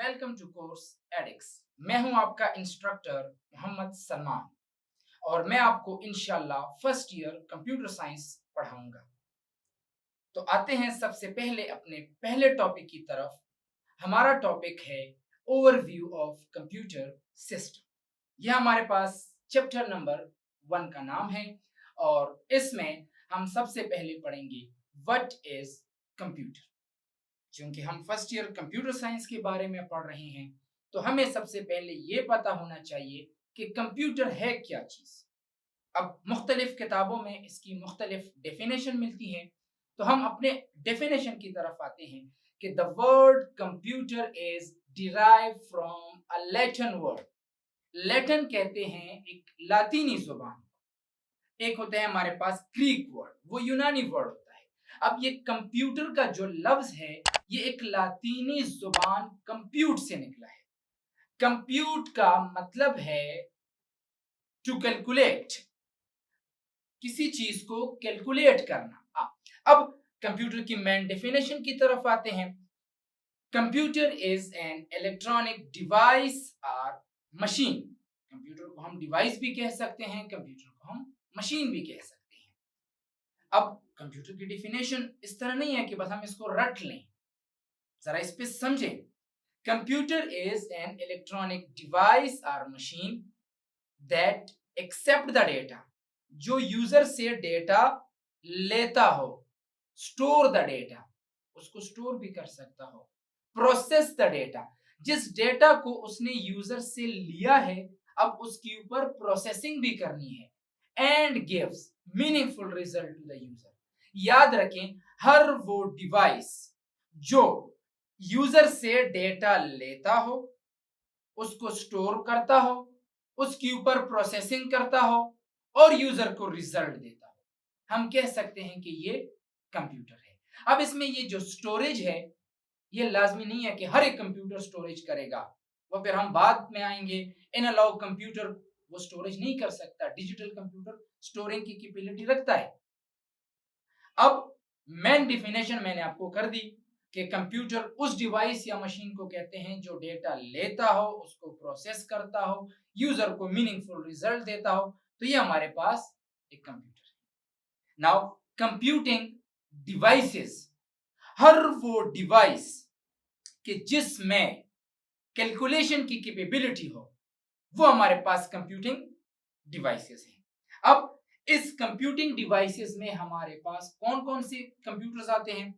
Welcome to course addicts. मैं हूं आपका इंस्ट्रक्टर मोहम्मद सलमान और मैं आपको इंशाल्लाह फर्स्ट ईयर कंप्यूटर साइंस पढ़ाऊंगा। तो आते हैं सबसे पहले अपने पहले टॉपिक की तरफ। हमारा टॉपिक है ओवरव्यू ऑफ कंप्यूटर सिस्टम। यह हमारे पास चैप्टर नंबर 1 का नाम है और इसमें हम सबसे पहले पढ़ेंगे व्हाट इज कंप्यूटर। क्योंकि हम फर्स्ट ईयर कंप्यूटर साइंस के बारे में पढ़ रहे हैं तो हमें सबसे पहले ये पता होना चाहिए कि कंप्यूटर है क्या चीज़। अब मुख्तलिफ किताबों में इसकी मुख्तलिफ डेफिनेशन मिलती हैं, तो हम अपने डेफिनेशन की तरफ आते हैं कि the word computer is derive from a Latin word. Latin कहते हैं एक लातीनी जुबान, एक होता है हमारे पास ग्रीक वर्ड, वो यूनानी वर्ड होता है। अब ये कंप्यूटर का जो लफ्ज है ये एक लातीनी जुबान कंप्यूट से निकला है। कंप्यूट का मतलब है टू कैलकुलेट, किसी चीज को कैलकुलेट करना। अब कंप्यूटर की मेन डेफिनेशन की तरफ आते हैं। Computer is an electronic device और मशीन। कंप्यूटर को हम डिवाइस भी कह सकते हैं, कंप्यूटर को हम मशीन भी कह सकते हैं। अब कंप्यूटर की डेफिनेशन इस तरह नहीं है कि बस हम इसको रट लें, जरा इस पे समझें। Computer is an electronic device और machine that accept the data, जो यूजर से डेटा लेता हो, स्टोर द डेटा, उसको स्टोर भी कर सकता हो, प्रोसेस द डेटा, जिस डेटा को उसने यूजर से लिया है अब उसके ऊपर प्रोसेसिंग भी करनी है, and gives meaningful result to the user. याद रखें, हर वो डिवाइस जो यूजर से डेटा लेता हो, उसको स्टोर करता हो, उसके ऊपर प्रोसेसिंग करता हो और यूजर को रिजल्ट देता हो, हम कह सकते हैं कि ये कंप्यूटर है। अब इसमें ये जो स्टोरेज है ये लाजमी नहीं है कि हर एक कंप्यूटर स्टोरेज करेगा, वो फिर हम बाद में आएंगे। एनालॉग कंप्यूटर वो स्टोरेज नहीं कर सकता, डिजिटल कंप्यूटर स्टोरिंग की कैपेबिलिटी रखता है। अब मेन डिफिनेशन मैंने आपको कर दी कि कंप्यूटर उस डिवाइस या मशीन को कहते हैं जो डेटा लेता हो, उसको प्रोसेस करता हो, यूजर को मीनिंगफुल रिजल्ट देता हो, तो ये हमारे पास एक कंप्यूटर है। नाउ कंप्यूटिंग डिवाइसेस, हर वो डिवाइस कि जिसमें कैलकुलेशन की कैपेबिलिटी हो, वो हमारे पास कंप्यूटिंग डिवाइसेस हैं। अब इस कंप्यूटिंग डिवाइसेस में हमारे पास कौन कौन से कंप्यूटर्स आते हैं?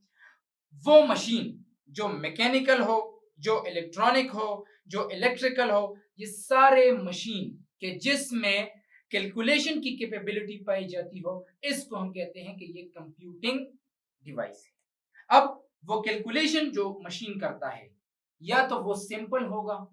वो मशीन जो मैकेनिकल हो, जो इलेक्ट्रॉनिक हो, जो इलेक्ट्रिकल हो, ये सारे मशीन के जिसमें कैलकुलेशन की कैपेबिलिटी पाई जाती हो, इसको हम कहते हैं कि ये कंप्यूटिंग डिवाइस है। अब वो कैलकुलेशन जो मशीन करता है या तो वो सिंपल होगा,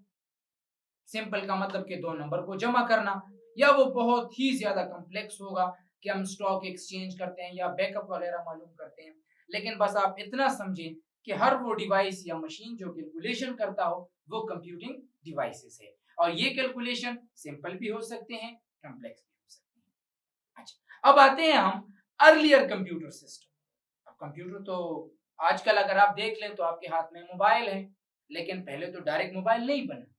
सिंपल का मतलब कि दो नंबर को जमा करना, या वो बहुत ही ज्यादा कॉम्प्लेक्स होगा कि हम स्टॉक एक्सचेंज करते हैं या बैकअप वगैरह मालूम करते हैं। लेकिन बस आप इतना समझें कि हर वो डिवाइस या मशीन जो कैलकुलेशन करता हो वो कंप्यूटिंग डिवाइसेस है, और ये कैलकुलेशन सिंपल भी हो सकते हैं, कॉम्प्लेक्स भी हो सकते हैं। अच्छा, अब आते हैं हम अर्लियर कंप्यूटर सिस्टम। अब कंप्यूटर तो आजकल अगर आप देख लें तो आपके हाथ में मोबाइल है, लेकिन पहले तो डायरेक्ट मोबाइल नहीं बना।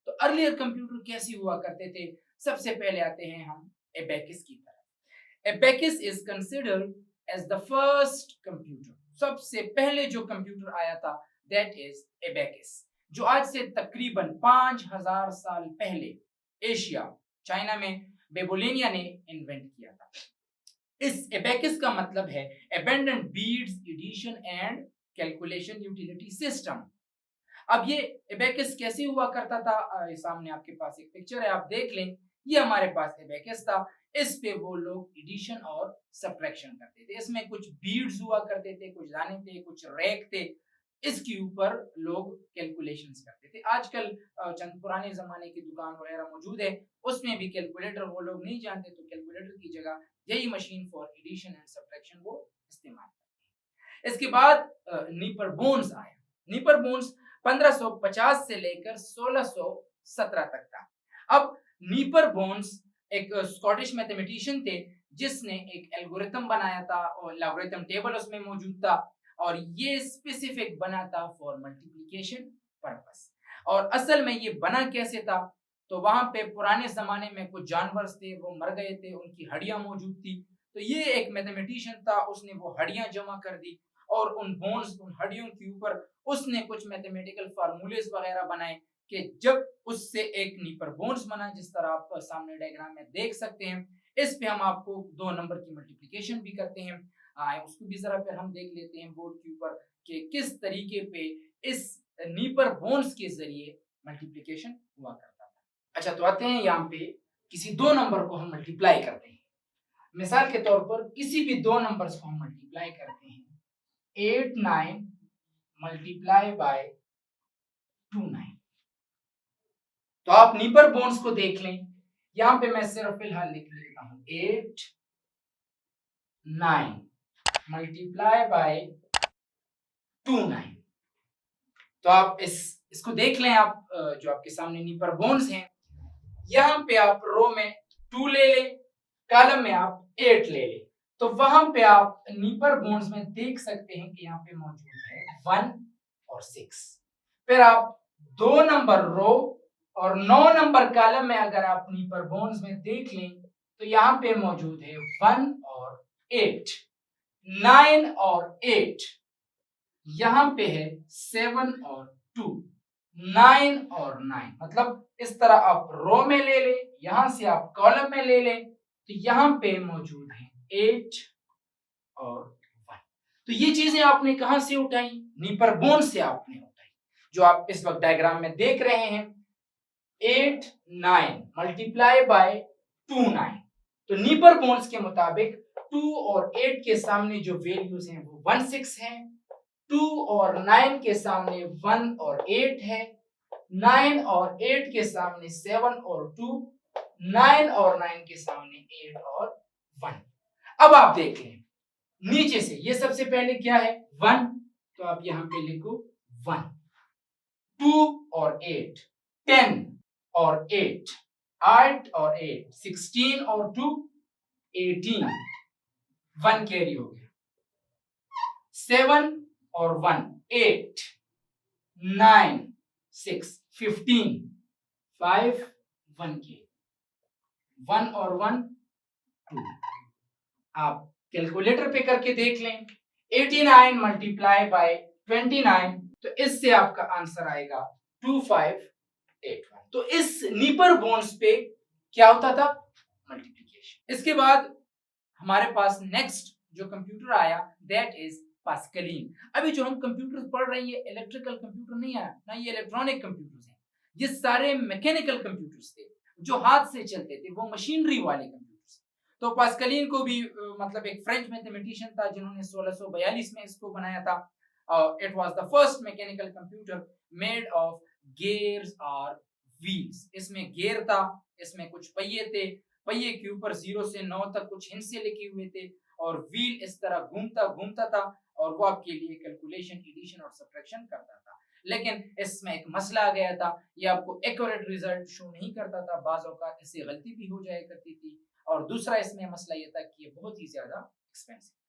तो अर्लियर कंप्यूटर कैसे हुआ करते थे? सबसे पहले आते हैं हम एबेकस की तरफ। Abacus is considered as the first computer. सबसे पहले जो कंप्यूटर आया था दैट इज एबेकस, जो आज से तकरीबन 5000 साल पहले एशिया, चाइना में बेबोलिनिया ने इन्वेंट किया था। इस एबेकस का मतलब है abundant beads addition and calculation utility system. अब ये एबेकस कैसे हुआ करता था? सामने आपके पास एक पिक्चर है, आप देख लें। ये हमारे पास एबेकस था, इस पे वो लोग एडिशन और सब्ट्रैक्शन करते थे। इसमें कुछ बीड्स हुआ करते थे, कुछ दाने थे, कुछ रैक थे, इसके ऊपर लोग कैलकुलेशंस करते थे। आजकल चंद पुराने जमाने की दुकान वगैरह मौजूद है, उसमें भी कैलकुलेटर वो लोग नहीं जानते, तो कैलकुलेटर की जगह यही machine for addition and subtraction वो इस्तेमाल करते हैं। इसके बाद नीपर बोन्स आया। नीपर बोन्स 1550 से लेकर 1617 तक था। अब नीपर बोन्स एक स्कॉटिश मैथमेटिशियन थे जिसने एक एल्गोरिथम बनाया था और लॉगरिथम टेबल उसमें मौजूद था, और ये स्पेसिफिक बना था फॉर मल्टीप्लिकेशन पर्पस। और असल में ये बना कैसे था, तो वहां पे पुराने जमाने में कुछ जानवर थे, वो मर गए थे, उनकी हड्डियां मौजूद थी, तो ये एक मैथमेटिशियन था, उसने वो हड्डियां जमा कर दी और उन बोन्स, उन हड्डियों के ऊपर उसने कुछ मैथमेटिकल फार्मूलेस वगैरह बनाए कि जब उससे एक नीपर बोन्स बना, जिस तरह आप सामने डायग्राम में देख सकते हैं। इस पे हम आपको 2 नंबर की मल्टीप्लिकेशन भी करते हैं, उसको भी जरा फिर हम देख लेते हैं बोर्ड के ऊपर कि किस तरीके पे इस नीपर बोन्स के जरिए मल्टीप्लिकेशन हुआ करता था। अच्छा, तो आते हैं यहाँ पे किसी 2 नंबर को हम मल्टीप्लाई करते हैं। मिसाल के तौर पर किसी भी 2 नंबर्स को हम मल्टीप्लाई करते हैं, 8 9 मल्टीप्लाई बाय 2 9। तो आप नीपर बोन्स को देख लें, यहां पे मैं सिर्फ फिलहाल लिख लेता हूं 8 9 मल्टीप्लाई बाय 2 9। तो आप इसको देख लें, आप जो आपके सामने नीपर बोन्स हैं, यहां पे आप रो में 2 ले लें, कॉलम में आप 8 ले लें, तो वहां पे आप नीपर बोन्स में देख सकते हैं कि यहाँ पे मौजूद है 1 और 6। फिर आप 2 नंबर रो और 9 नंबर कॉलम में अगर आप नीपर बोन्स में देख लें, तो यहाँ पे मौजूद है 1 और 8, 9 और 8, यहाँ पे है 7 और 2, 9 और 9। मतलब इस तरह आप रो में ले ले, यहां से आप कॉलम में ले ले, तो यहां पे मौजूद है 8 और 1। तो ये चीजें आपने कहां से उठाई? नीपर बोन से आपने उठाई, जो आप इस वक्त डायग्राम में देख रहे हैं। 8 9 मल्टीप्लाई बाय 2 9। तो नीपर बोन्स के मुताबिक 2 और 8 के सामने जो वैल्यूज हैं वो 1 6 है, 2 और 9 के सामने 1 और 8 है, 9 और 8 के सामने 7 और 2, 9 और 9 के सामने 8 और 1। अब आप देख लें नीचे से, ये सबसे पहले क्या है 1, तो आप यहां पे लिखो 1, 2 और 8 10 और 8 8 और 8 16 और 2 18, 1 कैरी हो गया, 7 और 1 8 9 6 15 5 1 के 1 और 1 2। आप कैलकुलेटर पे करके देख लें, 89 मल्टीप्लाई बाय 29, तो इससे आपका आंसर आएगा 2581। तो इस नीपर बोन्स पे क्या होता था? मल्टीप्लिकेशन। इसके बाद हमारे पास नेक्स्ट जो कंप्यूटर आया दैट इज पास्कलीन। अभी जो हम कंप्यूटर पढ़ रहे हैं ये इलेक्ट्रिकल कंप्यूटर नहीं आया, ना ये इलेक्ट्रॉनिक कंप्यूटर्स हैं, ये सारे मैकेनिकल कंप्यूटर्स थे जो हाथ से चलते थे, वो मशीनरी वाले कंप्यूटर्स। तो पास्कलीन को भी मतलब एक फ्रेंच मैथमेटिशियन था जिन्होंने 1642 में इसको बनाया था। It was the first mechanical computer made of gears और व्हील्स। इसमें गेयर था, इसमें कुछ पहिए थे, पहिए के ऊपर 0 से 9 तक कुछ हिंसे लिखे हुए थे और व्हील इस तरह घूमता घूमता था और वो आपके लिए कैलकुलेशन, एडिशन और सब्ट्रैक्शन करता था। लेकिन इसमें एक मसला आ गया था, ये आपको एक्यूरेट रिजल्ट शो नहीं करता था, बाज़ औक़ात इससे गलती भी हो जाया करती थी, और दूसरा इसमें मसला ये था कि ये बहुत ही ज्यादा एक्सपेंसिव था।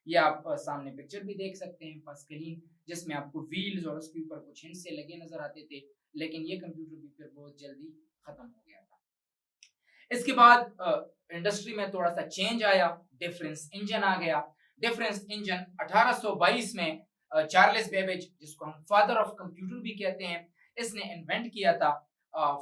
ये आप सामने पिक्चर भी देख सकते हैं पास्कलीन, जिसमें आपको व्हील्स और उसके ऊपर कुछ हिंसे लगे नजर आते थे, लेकिन ये कंप्यूटर भी फिर बहुत जल्दी खत्म हो गया था। इसके बाद इंडस्ट्री में थोड़ा सा चेंज आया, डिफरेंस इंजन आ गया। डिफरेंस इंजन 1822 में चार्ल्स बेबेज, जिसको हम फादर ऑफ कंप्यूटर भी कहते हैं, इसने इन्वेंट किया था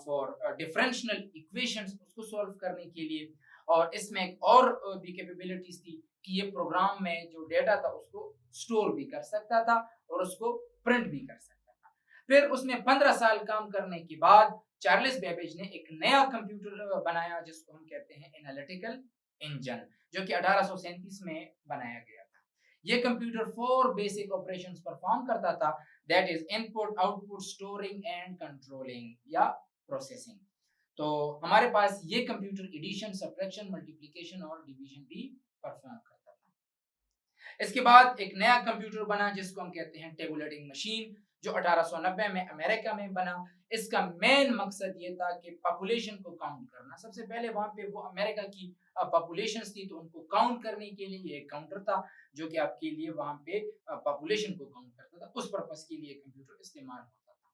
फॉर डिफरेंशियल इक्वेशंस, उसको सॉल्व करने के लिए। और इसमें एक और भी कैपेबिलिटीज थी कि ये प्रोग्राम में जो डेटा था उसको स्टोर भी कर सकता था और उसको प्रिंट भी कर सकता था। फिर उसमें 15 साल काम करने के बाद चार्ल्स बेबेज ने एक नया कंप्यूटर बनाया जिसको हम कहते हैं एनालिटिकल इंजन, जो कि 1837 में बनाया गया था। ये कंप्यूटर 4 बेसिक ऑपरेशंस परफॉर्म करता था, that is input, output, storing and controlling या प्रोसेसिंग। तो हमारे पास ये कंप्यूटर एडिशन, सब्ट्रैक्शन, मल्टीप्लिकेशन और डिवीजन भी परफॉर्म करता था। इसके बाद एक नया कंप्यूटर बना जिसको हम कहते हैं टेबुलेटिंग मशीन, जो 1890 में अमेरिका में बना। इसका मेन मकसद ये था कि पॉपुलेशन को काउंट करना। सबसे पहले वहां पे वो अमेरिका की पॉपुलेशन थी, तो उनको काउंट करने के लिए एक काउंटर था जो कि आपके लिए वहां पे पॉपुलेशन को काउंट करता था। उस पर्पस के लिए कंप्यूटर इस्तेमाल होता था।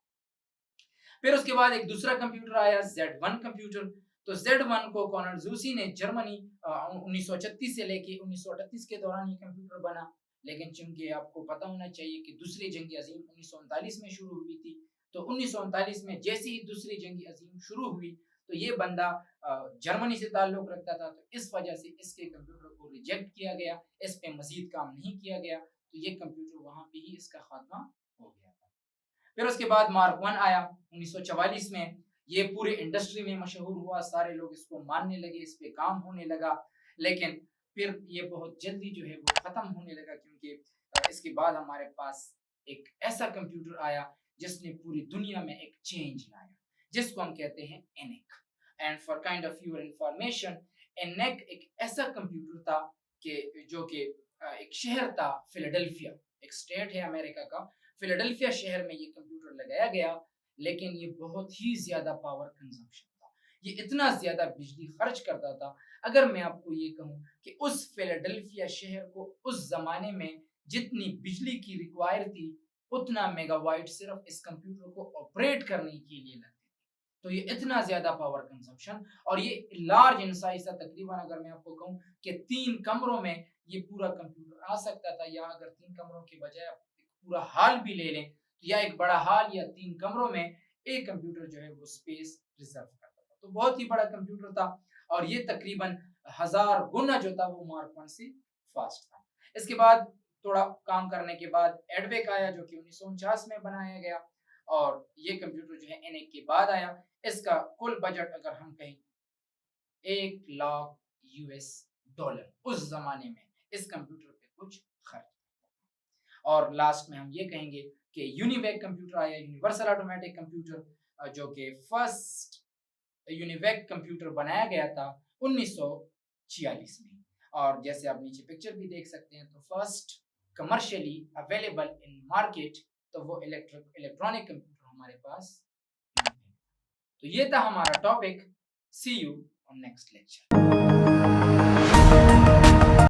फिर उसके बाद एक दूसरा कंप्यूटर आया Z1 कंप्यूटर। तो Z1 को कॉनर जूसी ने जर्मनी 1936 से लेके 1938 के दौरान ये कंप्यूटर बना। लेकिन चूंकि आपको पता होना चाहिए कि दूसरी जंग अजीम 1939 में शुरू हुई थी, तो 1939 में जैसे ही दूसरी जंग अजीम शुरू हुई तो ये बंदा जर्मनी से ताल्लुक रखता था, तो इस वजह से इसके कंप्यूटर को रिजेक्ट किया गया, इस पे मजीद काम नहीं किया गया, तो ये कंप्यूटर वहां पे ही इसका खात्मा हो गया था। फिर उसके बाद मार्क 1 आया 1944 में। ये पूरे इंडस्ट्री में मशहूर हुआ, सारे लोग इसको मानने लगे, इस पे काम होने लगा। लेकिन फिर ये बहुत जल्दी जो है वो खत्म होने लगा, क्योंकि इसके बाद हमारे पास एक ऐसा कंप्यूटर आया जिसने पूरी दुनिया में एक चेंज लाया, जिसको हम कहते हैं ENIAC. And for kind of your information, ENIAC एक ऐसा कंप्यूटर था कि जो कि एक शहर था फिलाडेल्फिया, एक स्टेट है अमेरिका का, फिलाडेल्फिया शहर में ये कंप्यूटर लगाया गया। लेकिन ये बहुत ही ज्यादा पावर कंजम्पशन था, ये इतना ज्यादा बिजली खर्च करता था। अगर मैं आपको ये कहूं कि उस फिलाडेल्फिया शहर को उस जमाने में जितनी बिजली की रिक्वायर थी, उतना मेगावाट सिर्फ इस कंप्यूटर को ऑपरेट करने के लिए लगते थे। तो ये इतना ज्यादा पावर कंजम्पशन, और ये लार्ज इन साइज था। तकरीबन अगर मैं आपको कहूं कि 3 कमरों में ये पूरा कंप्यूटर आ सकता था, या अगर 3 कमरों के बजाय आप पूरा हॉल भी ले लें, तो या एक बड़ा हॉल या 3 कमरों में एक कंप्यूटर जो है वो स्पेस रिजर्व करता था। तो बहुत ही बड़ा कंप्यूटर था, और ये तकरीबन 1000 गुना जो था वो मार्क 1 से फास्ट था। इसके बाद थोड़ा काम करने के बाद एडवेक आया, जो कि 1949 में बनाया गया, और ये कंप्यूटर जो है एनएक के बाद आया। इसका कुल बजट अगर हम कहें $1,00,000 उस जमाने में इस कंप्यूटर पे कुछ खर्च। और लास्ट में हम ये कहेंगे कि यूनिवेक कंप्यूटर आया, यूनिवर्सल ऑटोमेटिक कंप्यूटर, जो कि फर्स्ट यूनिवेक कंप्यूटर बनाया गया था 1946 में। और जैसे आप नीचे पिक्चर भी देख सकते हैं, तो first commercially available in market, तो वो इलेक्ट्रॉनिक कंप्यूटर हमारे पास। तो ये था हमारा topic. See you on next lecture.